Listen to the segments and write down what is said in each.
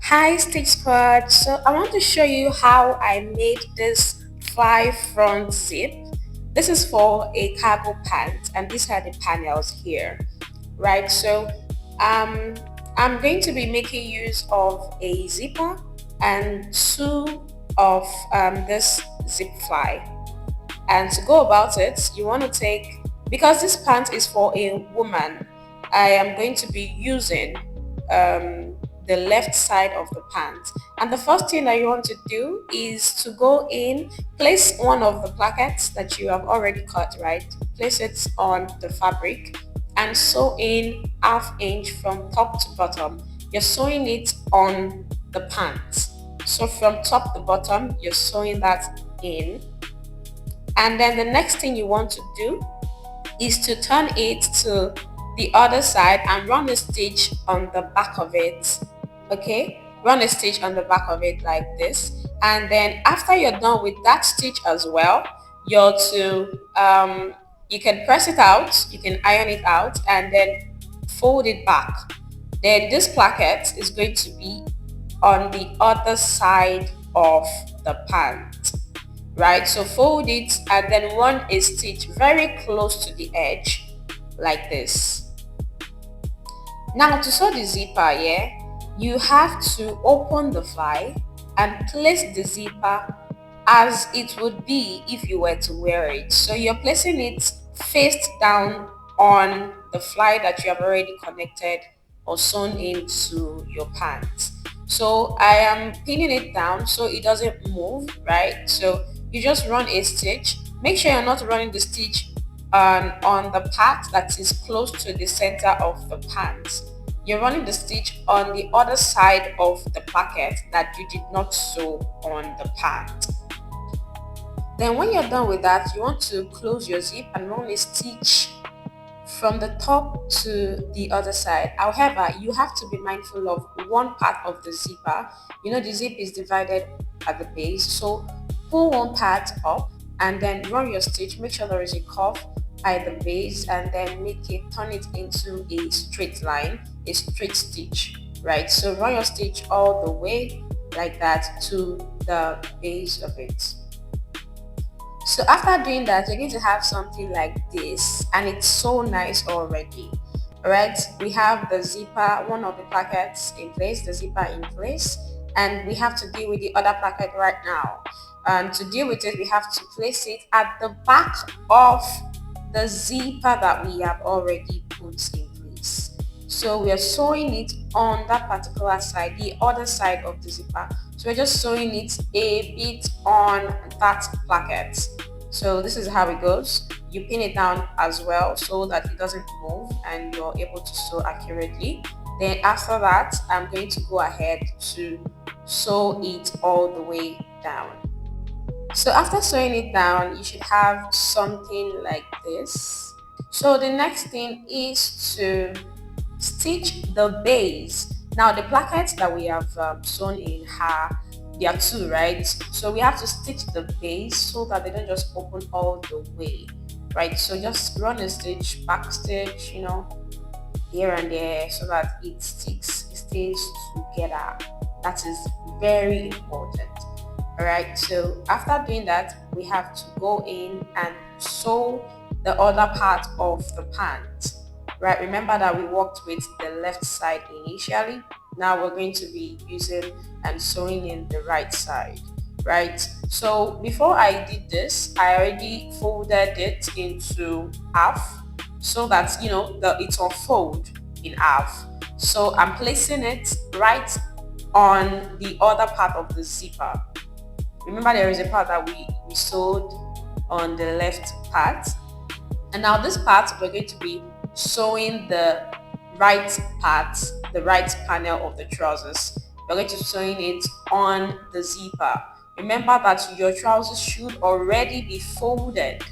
Hi Stitch Squad, so I want to show you how I made this fly front zip. This is for a cargo pant and these are the panels here, right? Um, I'm going to be making use of a zipper and two of this zip fly. And to go about it, you want to take, because this pant is for a woman, I am going to be using the left side of the pant. And the first thing that you want to do is to go in, place one of the plackets that you have already cut, right? Place it on the fabric and sew in half inch from top to bottom. You're sewing it on the pant. So from top to bottom, you're sewing that in, and then the next thing you want to do is to turn it to the other side and run a stitch on the back of it. Okay, run a stitch on the back of it like this, and then after you're done with that stitch as well, you're to you can press it out, you can iron it out, and then fold it back. Then this placket is going to be on the other side of the pant, right? So fold it and then run a stitch very close to the edge like this. Now to sew the zipper, yeah, you have to open the fly and place the zipper as it would be if you were to wear it. So you're placing it face down on the fly that you have already connected or sewn into your pants. So I am pinning it down so it doesn't move, right? So you just run a stitch. Make sure you're not running the stitch on the part that is close to the center of the pants. You're running the stitch on the other side of the placket that you did not sew on the pant. Then when you're done with that, you want to close your zip and run a stitch from the top to the other side. However, you have to be mindful of one part of the zipper. You know the zip is divided at the base, so pull one part up and then run your stitch. Make sure there is a curve at the base and then turn it into a straight line, a straight stitch, right? So run your stitch all the way like that to the base of it. So after doing that, you're going to have something like this, and it's so nice already. All right, we have the zipper, one of the plackets in place, the zipper in place, and we have to deal with the other placket right now. And to deal with it, we have to place it at the back of the zipper that we have already put in place. So we are sewing it on that particular side, the other side of the zipper. So we're just sewing it a bit on that placket. So this is how it goes. You pin it down as well so that it doesn't move and you're able to sew accurately. Then after that, I'm going to go ahead to sew it all the way down. So after sewing it down, you should have something like this. So the next thing is to stitch the base. Now the plackets that we have sewn in her, there are two, right? So we have to stitch the base so that they don't just open all the way, right? So just run a stitch, back stitch, here and there so that it stays together. That is very important. All right, so after doing that, we have to go in and sew the other part of the pant, right? Remember that we worked with the left side initially. Now we're going to be using and sewing in the right side, right? So before I did this, I already folded it into half so that it will fold in half. So I'm placing it right on the other part of the zipper. Remember there is a part that we sewed on the left part, and now this part we're going to be sewing the right part, the right panel of the trousers. We're going to be sewing it on the zipper. Remember that your trousers should already be folded.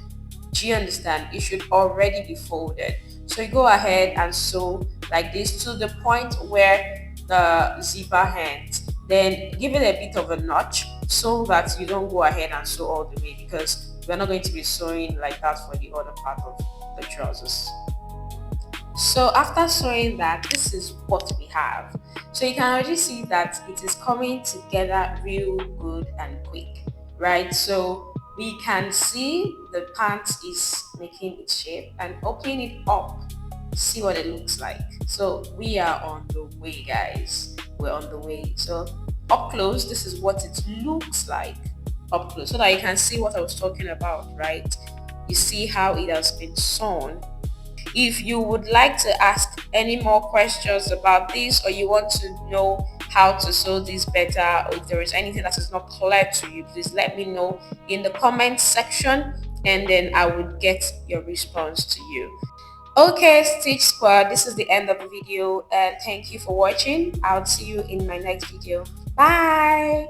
Do you understand? It should already be folded. So you go ahead and sew like this to the point where the zipper ends. Then give it a bit of a notch so that you don't go ahead and sew all the way, because we're not going to be sewing like that for the other part of the trousers. So after sewing that, this is what we have. So you can already see that it is coming together real good and quick, right? So we can see the pant is making its shape, and opening it up, see what it looks like. So we are on the way, guys. We're on the way. So up close, this is what it looks like up close, so that you can see what I was talking about, right? You see how it has been sewn. If you would like to ask any more questions about this, or you want to know how to sew this better, or if there is anything that is not clear to you, please let me know in the comment section, and then I would get your response to you. Okay, Stitch Squad, this is the end of the video, and thank you for watching. I'll see you in my next video. Bye.